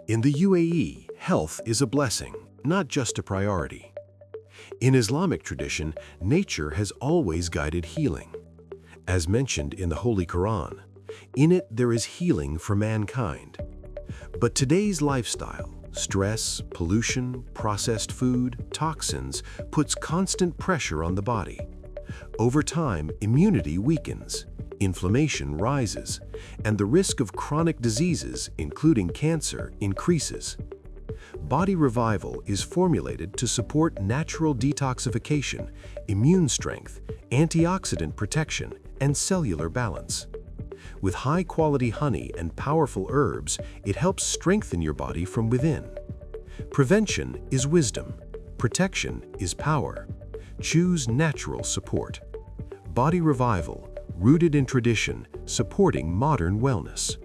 In the UAE, health is a blessing, not just a priority. In Islamic tradition, nature has always guided healing. As mentioned in the Holy Quran, in it there is healing for mankind. But today's lifestyle, stress, pollution, processed food, toxins, puts constant pressure on the body. Over time, immunity weakens, inflammation rises, and the risk of chronic diseases, including cancer, increases. Body Revival is formulated to support natural detoxification, immune strength, antioxidant protection, and cellular balance. With high-quality honey and powerful herbs, it helps strengthen your body from within. Prevention is wisdom. Protection is power. Choose natural support. Body Revival, rooted in tradition, supporting modern wellness.